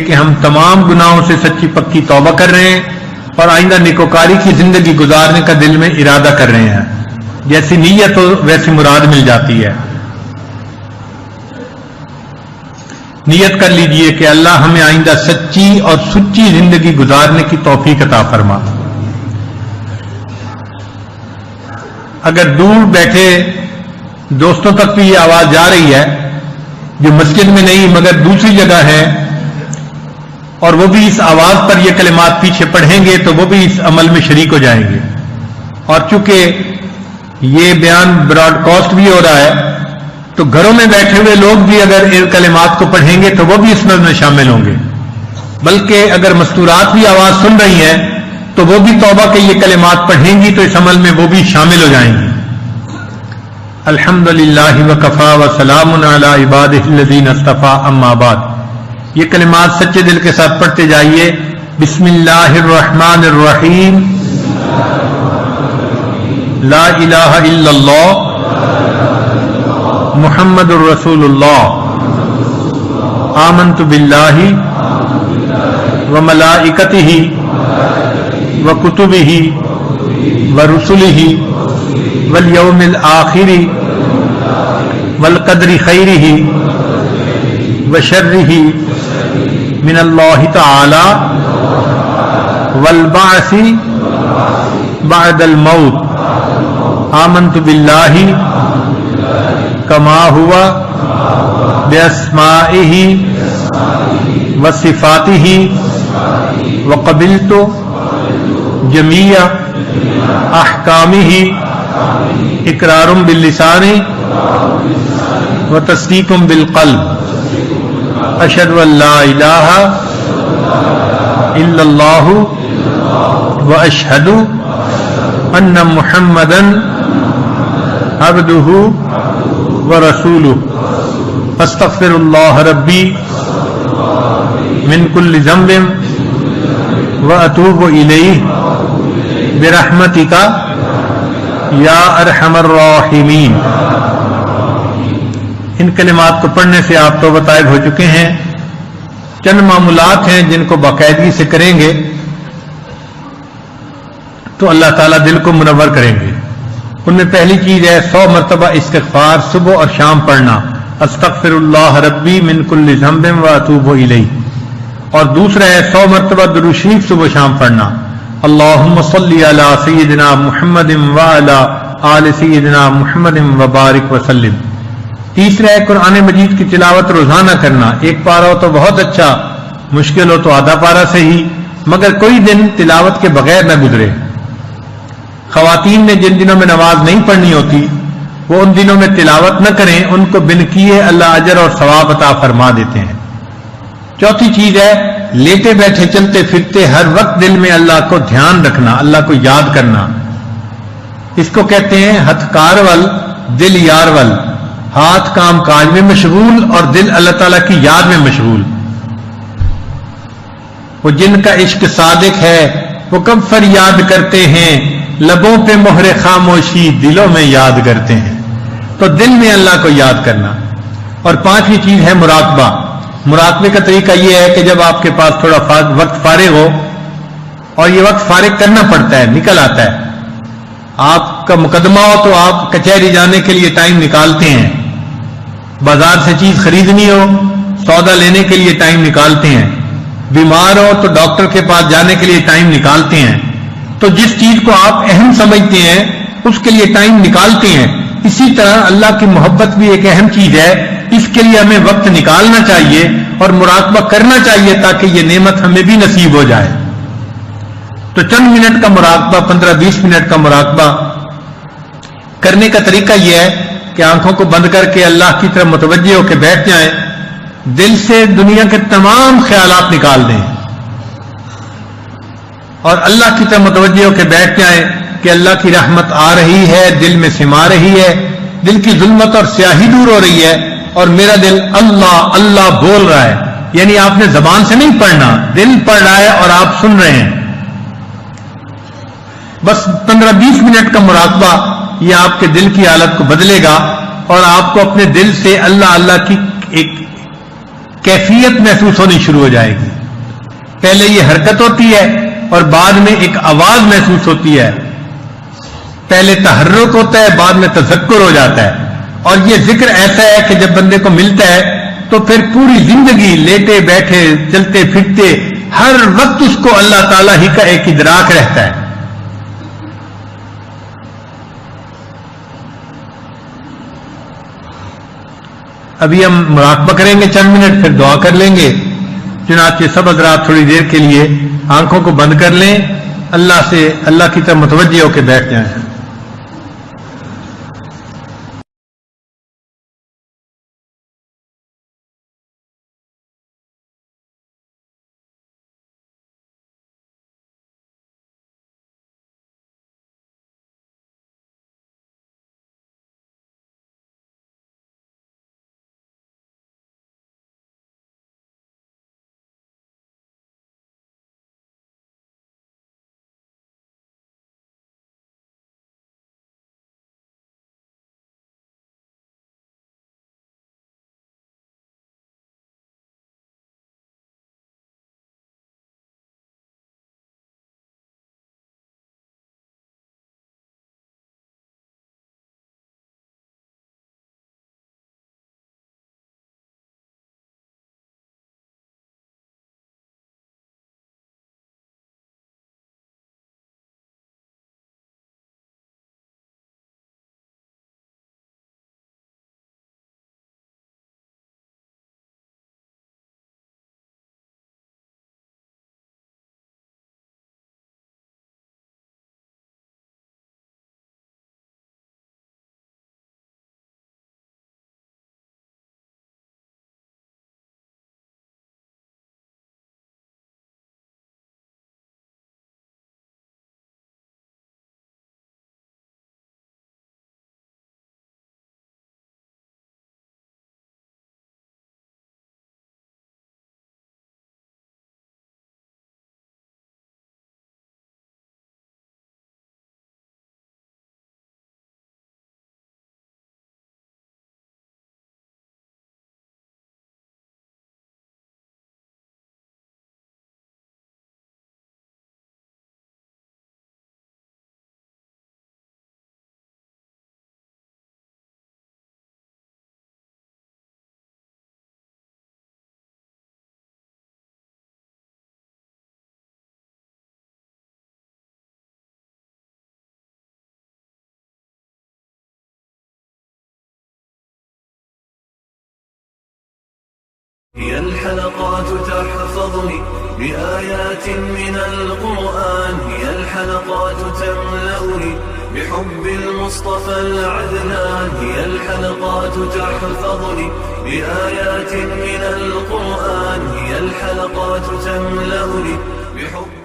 کہ ہم تمام گناہوں سے سچی پکی توبہ کر رہے ہیں اور آئندہ نیکوکاری کی زندگی گزارنے کا دل میں ارادہ کر رہے ہیں. جیسی نیت ہو ویسی مراد مل جاتی ہے. نیت کر لیجئے کہ اللہ ہمیں آئندہ سچی اور سچی زندگی گزارنے کی توفیق عطا فرما. اگر دور بیٹھے دوستوں تک بھی یہ آواز جا رہی ہے جو مسجد میں نہیں مگر دوسری جگہ ہے اور وہ بھی اس آواز پر یہ کلمات پیچھے پڑھیں گے تو وہ بھی اس عمل میں شریک ہو جائیں گے. اور چونکہ یہ بیان براڈ کاسٹ بھی ہو رہا ہے تو گھروں میں بیٹھے ہوئے لوگ بھی اگر ان کلمات کو پڑھیں گے تو وہ بھی اس میں شامل ہوں گے. بلکہ اگر مستورات بھی آواز سن رہی ہیں تو وہ بھی توبہ کے یہ کلمات پڑھیں گی تو اس عمل میں وہ بھی شامل ہو جائیں گی. الحمدللہ وکفا وسلام علی عبادہ الذین اصطفی اما بعد. یہ کلمات سچے دل کے ساتھ پڑھتے جائیے. بسم اللہ الرحمن الرحیم. لا الہ الا اللہ محمد الرسول اللہ. آمنت باللہ وملائکتہ وکتبہ ورسلہ والیوم الآخر والقدر خیرہ وشرہ من اللہ تعالی والبعث بعد الموت. آمنت باللہ کما ہوا باسمائہ وصفاتہ وقبلت جمیع احکامہ اقرار باللسان وتصدیق بالقلب. اشہد ان لا الہ الا اللہ واشہد ان محمدا عبدہ ورسولہ. استغفر اللہ ربی من کل ذنب واتوب الیہ برحمتک یا ارحم الراحمین. ان کلمات کو پڑھنے سے آپ توبہ طائب ہو چکے ہیں. چند معمولات ہیں جن کو باقاعدگی سے کریں گے تو اللہ تعالیٰ دل کو منور کریں گے. ان میں پہلی چیز ہے 100 مرتبہ استغفار صبح اور شام پڑھنا. استغفر اللہ ربی من کل ذنب واتوب الیہ. اور دوسرا ہے 100 مرتبہ درود شریف صبح شام پڑھنا. اللہم صلی علی سیدنا محمد وعلی آل سیدنا محمد وبارک وسلم. تیسرا ہے قرآن مجید کی تلاوت روزانہ کرنا. ایک پارہ ہو تو بہت اچھا، مشکل ہو تو آدھا پارہ سے ہی، مگر کوئی دن تلاوت کے بغیر نہ گزرے. خواتین نے جن دنوں میں نماز نہیں پڑھنی ہوتی وہ ان دنوں میں تلاوت نہ کریں، ان کو بن کیے اللہ اجر اور ثواب عطا فرما دیتے ہیں. چوتھی چیز ہے لیٹے بیٹھے چلتے پھرتے ہر وقت دل میں اللہ کو دھیان رکھنا، اللہ کو یاد کرنا. اس کو کہتے ہیں ہتھ کار ول دل یار ول. ہاتھ کام کاج میں مشغول اور دل اللہ تعالیٰ کی یاد میں مشغول. وہ جن کا عشق صادق ہے وہ کب فریاد کرتے ہیں، لبوں پہ مہر خاموشی دلوں میں یاد کرتے ہیں. تو دل میں اللہ کو یاد کرنا. اور پانچویں چیز ہے مراقبہ. مراقبے کا طریقہ یہ ہے کہ جب آپ کے پاس تھوڑا وقت فارغ ہو، اور یہ وقت فارغ کرنا پڑتا ہے، نکل آتا ہے، آپ کا مقدمہ ہو تو آپ کچہری جانے کے لیے ٹائم نکالتے ہیں، بازار سے چیز خریدنی ہو سودا لینے کے لیے ٹائم نکالتے ہیں، بیمار ہو تو ڈاکٹر کے پاس جانے کے لیے ٹائم نکالتے ہیں. تو جس چیز کو آپ اہم سمجھتے ہیں اس کے لیے ٹائم نکالتے ہیں. اسی طرح اللہ کی محبت بھی ایک اہم چیز ہے، اس کے لیے ہمیں وقت نکالنا چاہیے اور مراقبہ کرنا چاہیے تاکہ یہ نعمت ہمیں بھی نصیب ہو جائے. تو چند منٹ کا مراقبہ، 15-20 منٹ کا مراقبہ کرنے کا طریقہ یہ ہے کہ آنکھوں کو بند کر کے اللہ کی طرف متوجہ ہو کے بیٹھ جائیں، دل سے دنیا کے تمام خیالات نکال دیں اور اللہ کی طرف متوجہ ہو کے بیٹھ جائیں کہ اللہ کی رحمت آ رہی ہے، دل میں سما رہی ہے، دل کی ظلمت اور سیاہی دور ہو رہی ہے اور میرا دل اللہ اللہ بول رہا ہے. یعنی آپ نے زبان سے نہیں پڑھنا، دل پڑھ رہا ہے اور آپ سن رہے ہیں. بس 15-20 منٹ کا مراقبہ یہ آپ کے دل کی حالت کو بدلے گا اور آپ کو اپنے دل سے اللہ اللہ کی ایک کیفیت محسوس ہونی شروع ہو جائے گی. پہلے یہ حرکت ہوتی ہے اور بعد میں ایک آواز محسوس ہوتی ہے. پہلے تحرک ہوتا ہے، بعد میں تذکر ہو جاتا ہے. اور یہ ذکر ایسا ہے کہ جب بندے کو ملتا ہے تو پھر پوری زندگی لیٹے بیٹھے چلتے پھرتے ہر وقت اس کو اللہ تعالیٰ ہی کا ایک ادراک رہتا ہے. ابھی ہم مراقبہ کریں گے چند منٹ، پھر دعا کر لیں گے. چنانچہ سب حضرات تھوڑی دیر کے لیے آنکھوں کو بند کر لیں، اللہ کی طرف متوجہ ہو کے بیٹھ جائیں. هي الحلقات تحفظني بآيات من القرآن، هي الحلقات تملأني بحب المصطفى العدنان، هي الحلقات تحفظني بآيات من القرآن، هي الحلقات تملأني بحب